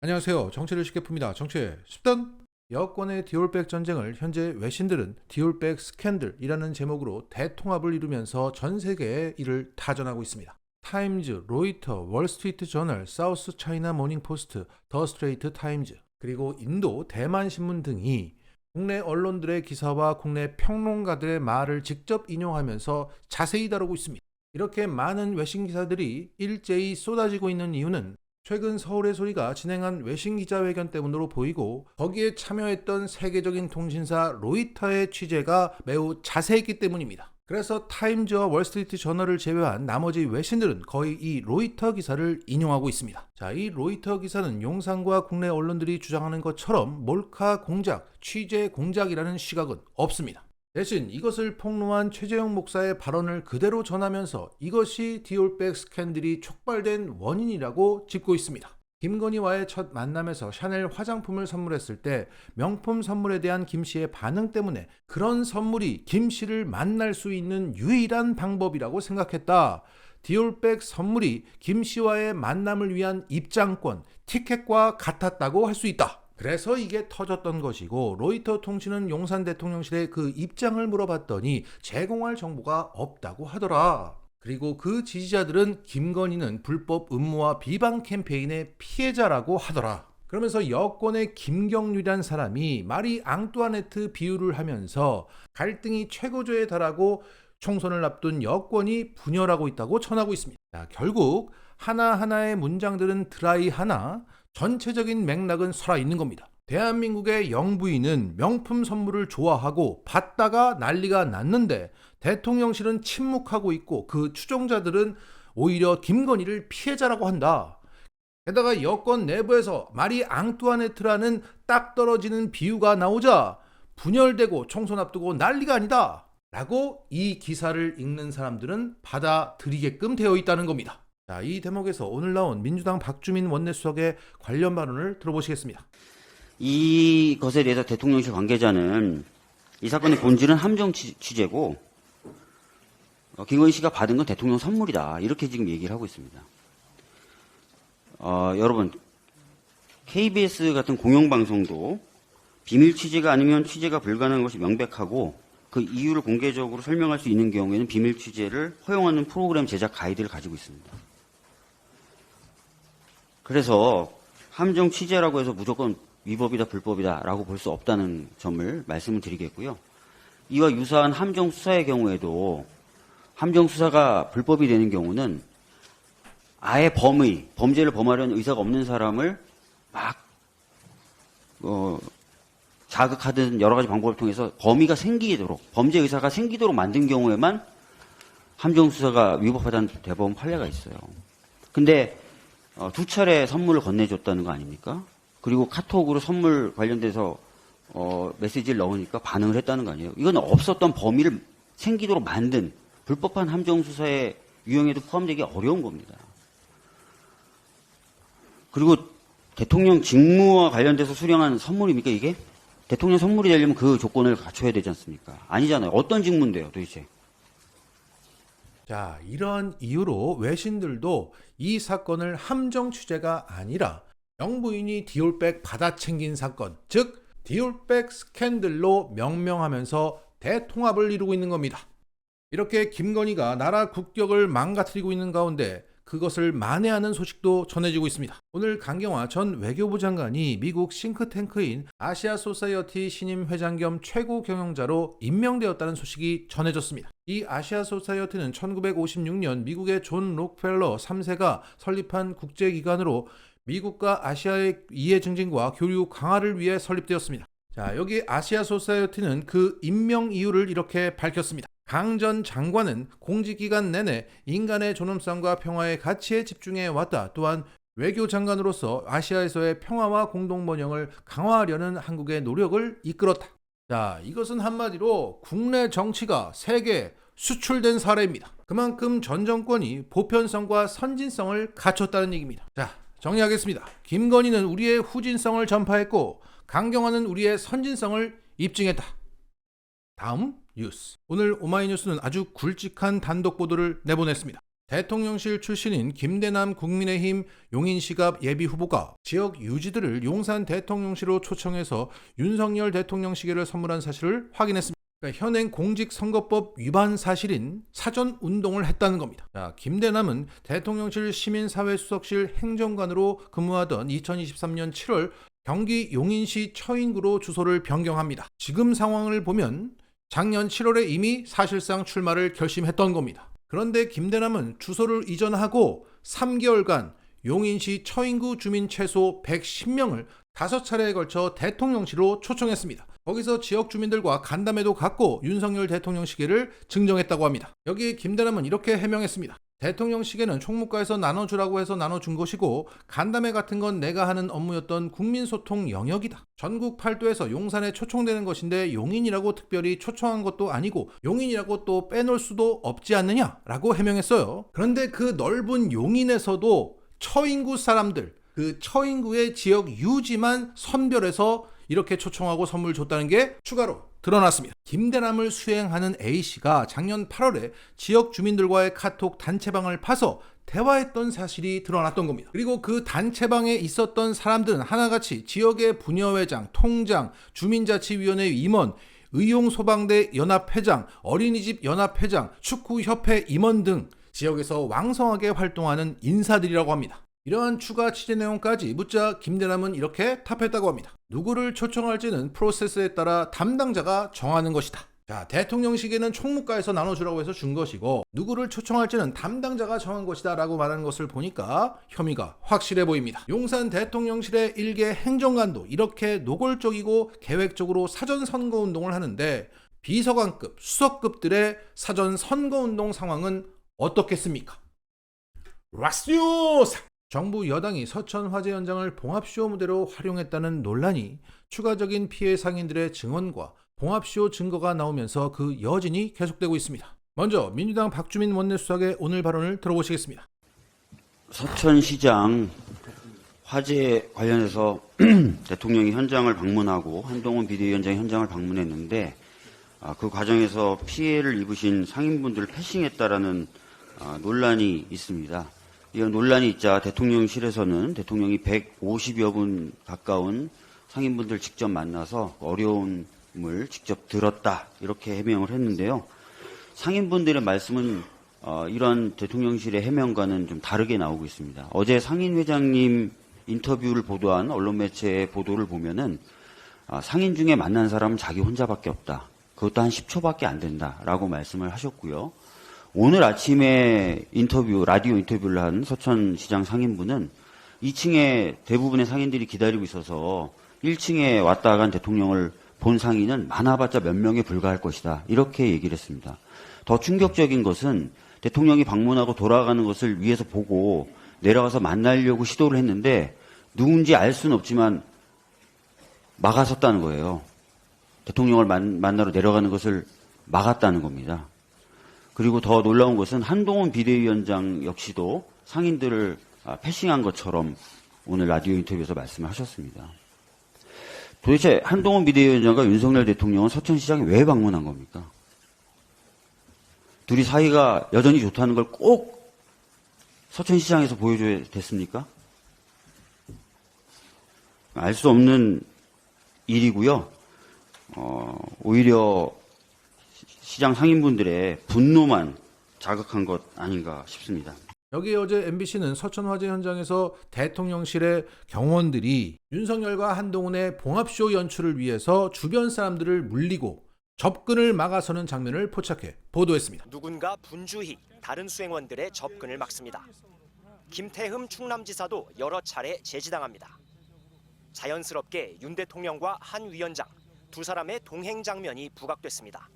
안녕하세요. 정치를 쉽게 풉니다. 정치의 10단. 여권의 디올백 전쟁을 현재 외신들은 디올백 스캔들이라는 제목으로 대통합을 이루면서 전 세계에 이를 타전하고 있습니다. 타임즈, 로이터, 월스트리트 저널, 사우스 차이나 모닝 포스트, 더 스트레이트 타임즈, 그리고 인도 대만 신문 등이 국내 언론들의 기사와 국내 평론가들의 말을 직접 인용하면서 자세히 다루고 있습니다. 이렇게 많은 외신 기사들이 일제히 쏟아지고 있는 이유는 최근 서울의 소리가 진행한 외신 기자회견 때문으로 보이고, 거기에 참여했던 세계적인 통신사 로이터의 취재가 매우 자세했기 때문입니다. 그래서 타임즈와 월스트리트 저널을 제외한 나머지 외신들은 거의 이 로이터 기사를 인용하고 있습니다. 자, 이 로이터 기사는 용산과 국내 언론들이 주장하는 것처럼 몰카 공작, 취재 공작이라는 시각은 없습니다. 대신 이것을 폭로한 최재형 목사의 발언을 그대로 전하면서 이것이 디올백 스캔들이 촉발된 원인이라고 짚고 있습니다. 김건희와의 첫 만남에서 샤넬 화장품을 선물했을 때 명품 선물에 대한 김 씨의 반응 때문에 그런 선물이 김 씨를 만날 수 있는 유일한 방법이라고 생각했다. 디올백 선물이 김 씨와의 만남을 위한 입장권, 티켓과 같았다고 할 수 있다. 그래서 이게 터졌던 것이고, 로이터 통신은 용산 대통령실에 그 입장을 물어봤더니 제공할 정보가 없다고 하더라. 그리고 그 지지자들은 김건희는 불법 음모와 비방 캠페인의 피해자라고 하더라. 그러면서 여권의 김경률이란 사람이 마리 앙뚜아네트 비유를 하면서 갈등이 최고조에 달하고 총선을 앞둔 여권이 분열하고 있다고 전하고 있습니다. 자, 결국 하나하나의 문장들은 드라이하나 전체적인 맥락은 살아있는 겁니다. 대한민국의 영부인은 명품 선물을 좋아하고 받다가 난리가 났는데 대통령실은 침묵하고 있고 그 추종자들은 오히려 김건희를 피해자라고 한다. 게다가 여권 내부에서 마리 앙뚜아네트라는 딱 떨어지는 비유가 나오자 분열되고 총선 앞두고 난리가 아니다 라고 이 기사를 읽는 사람들은 받아들이게끔 되어 있다는 겁니다. 자, 이 대목에서 오늘 나온 민주당 박주민 원내수석의 관련 발언을 들어보시겠습니다. 이것에 대해서 대통령실 관계자는 이 사건의 본질은 함정 취재고 김건희 씨가 받은 건 대통령 선물이다. 이렇게 지금 얘기를 하고 있습니다. 여러분, KBS 같은 공영방송도 비밀 취재가 아니면 취재가 불가능한 것이 명백하고 그 이유를 공개적으로 설명할 수 있는 경우에는 비밀 취재를 허용하는 프로그램 제작 가이드를 가지고 있습니다. 그래서 함정 취재라고 해서 무조건 위법이다 불법이다라고 볼 수 없다는 점을 말씀을 드리겠고요. 이와 유사한 함정 수사의 경우에도 함정 수사가 불법이 되는 경우는 아예 범죄를 범하려는 의사가 없는 사람을 막 자극하든 여러 가지 방법을 통해서 범위가 생기도록, 범죄 의사가 생기도록 만든 경우에만 함정 수사가 위법하다는 대법원 판례가 있어요. 근데 두 차례 선물을 건네줬다는 거 아닙니까? 그리고 카톡으로 선물 관련돼서 메시지를 넣으니까 반응을 했다는 거 아니에요? 이건 없었던 범위를 생기도록 만든 불법한 함정 수사의 유형에도 포함되기 어려운 겁니다. 그리고 대통령 직무와 관련돼서 수령한 선물입니까, 이게? 대통령 선물이 되려면 그 조건을 갖춰야 되지 않습니까? 아니잖아요. 어떤 직무인데요, 도대체? 자, 이런 이유로 외신들도 이 사건을 함정 취재가 아니라 영부인이 디올백 받아 챙긴 사건, 즉 디올백 스캔들로 명명하면서 대통합을 이루고 있는 겁니다. 이렇게 김건희가 나라 국격을 망가뜨리고 있는 가운데 그것을 만회하는 소식도 전해지고 있습니다. 오늘 강경화 전 외교부 장관이 미국 싱크탱크인 아시아 소사이어티 신임 회장 겸 최고 경영자로 임명되었다는 소식이 전해졌습니다. 이 아시아 소사이어티는 1956년 미국의 존 록펠러 3세가 설립한 국제기관으로 미국과 아시아의 이해 증진과 교류 강화를 위해 설립되었습니다. 자, 여기 아시아 소사이어티는 그 임명 이유를 이렇게 밝혔습니다. 강 전 장관은 공직기간 내내 인간의 존엄성과 평화의 가치에 집중해 왔다. 또한 외교장관으로서 아시아에서의 평화와 공동번영을 강화하려는 한국의 노력을 이끌었다. 자, 이것은 한마디로 국내 정치가 세계에 수출된 사례입니다. 그만큼 전 정권이 보편성과 선진성을 갖췄다는 얘기입니다. 자, 정리하겠습니다. 김건희는 우리의 후진성을 전파했고 강경화는 우리의 선진성을 입증했다. 다음 뉴스. 오늘 오마이뉴스는 아주 굵직한 단독 보도를 내보냈습니다. 대통령실 출신인 김대남 국민의힘 용인시갑 예비후보가 지역 유지들을 용산 대통령실로 초청해서 윤석열 대통령 시계를 선물한 사실을 확인했습니다. 그러니까 현행 공직선거법 위반 사실인 사전 운동을 했다는 겁니다. 자, 김대남은 대통령실 시민사회수석실 행정관으로 근무하던 2023년 7월 경기 용인시 처인구로 주소를 변경합니다. 지금 상황을 보면 작년 7월에 이미 사실상 출마를 결심했던 겁니다. 그런데 김대남은 주소를 이전하고 3개월간 용인시 처인구 주민 최소 110명을 5차례에 걸쳐 대통령실로 초청했습니다. 거기서 지역 주민들과 간담회도 갖고 윤석열 대통령 시계를 증정했다고 합니다. 여기에 김대남은 이렇게 해명했습니다. 대통령 시계는 총무과에서 나눠주라고 해서 나눠준 것이고 간담회 같은 건 내가 하는 업무였던 국민소통 영역이다. 전국 팔도에서 용산에 초청되는 것인데 용인이라고 특별히 초청한 것도 아니고 용인이라고 또 빼놓을 수도 없지 않느냐라고 해명했어요. 그런데 그 넓은 용인에서도 처인구 사람들, 그 처인구의 지역 유지만 선별해서 이렇게 초청하고 선물 줬다는 게 추가로 드러났습니다. 김대남을 수행하는 A씨가 작년 8월에 지역 주민들과의 카톡 단체방을 파서 대화했던 사실이 드러났던 겁니다. 그리고 그 단체방에 있었던 사람들은 하나같이 지역의 부녀회장, 통장, 주민자치위원회 임원, 의용소방대 연합회장, 어린이집 연합회장, 축구협회 임원 등 지역에서 왕성하게 활동하는 인사들이라고 합니다. 이러한 추가 취재 내용까지 묻자 김대남은 이렇게 답했다고 합니다. 누구를 초청할지는 프로세스에 따라 담당자가 정하는 것이다. 자, 대통령 시계는 총무과에서 나눠주라고 해서 준 것이고 누구를 초청할지는 담당자가 정한 것이다 라고 말하는 것을 보니까 혐의가 확실해 보입니다. 용산 대통령실의 일개 행정관도 이렇게 노골적이고 계획적으로 사전 선거운동을 하는데 비서관급, 수석급들의 사전 선거운동 상황은 어떻겠습니까? 라스요사! 정부 여당이 서천 화재 현장을 봉합쇼 무대로 활용했다는 논란이 추가적인 피해 상인들의 증언과 봉합쇼 증거가 나오면서 그 여진이 계속되고 있습니다. 먼저 민주당 박주민 원내수석의 오늘 발언을 들어보시겠습니다. 서천시장 화재 관련해서 대통령이 현장을 방문하고 한동훈 비대위원장이 현장을 방문했는데 그 과정에서 피해를 입으신 상인분들을 패싱했다라는 논란이 있습니다. 이런 논란이 있자 대통령실에서는 대통령이 150여 분 가까운 상인분들 직접 만나서 어려움을 직접 들었다 이렇게 해명을 했는데요. 상인분들의 말씀은 이런 대통령실의 해명과는 좀 다르게 나오고 있습니다. 어제 상인회장님 인터뷰를 보도한 언론 매체의 보도를 보면은 상인 중에 만난 사람은 자기 혼자밖에 없다. 그것도 한 10초밖에 안 된다라고 말씀을 하셨고요. 오늘 아침에 라디오 인터뷰를 한 서천시장 상인분은 2층에 대부분의 상인들이 기다리고 있어서 1층에 왔다 간 대통령을 본 상인은 많아봤자 몇 명에 불과할 것이다. 이렇게 얘기를 했습니다. 더 충격적인 것은 대통령이 방문하고 돌아가는 것을 위에서 보고 내려가서 만나려고 시도를 했는데 누군지 알 수는 없지만 막아섰다는 거예요. 대통령을 만나러 내려가는 것을 막았다는 겁니다. 그리고 더 놀라운 것은 한동훈 비대위원장 역시도 상인들을 패싱한 것처럼 오늘 라디오 인터뷰에서 말씀을 하셨습니다. 도대체 한동훈 비대위원장과 윤석열 대통령은 서천시장에 왜 방문한 겁니까? 둘이 사이가 여전히 좋다는 걸 꼭 서천시장에서 보여줘야 됐습니까? 알 수 없는 일이고요. 오히려 시장 상인분들의 분노만 자극한 것 아닌가 싶습니다. 여기에 어제 MBC는 서천 화재 현장에서 대통령실의 경원들이 윤석열과 한동훈의 봉합쇼 연출을 위해서 주변 사람들을 물리고 접근을 막아서는 장면을 포착해 보도했습니다. 누군가 분주히 다른 수행원들의 접근을 막습니다. 김태흠 충남지사도 여러 차례 제지당합니다. 자연스럽게 윤 대통령과 한 위원장 두 사람의 동행 장면이 부각됐습니다.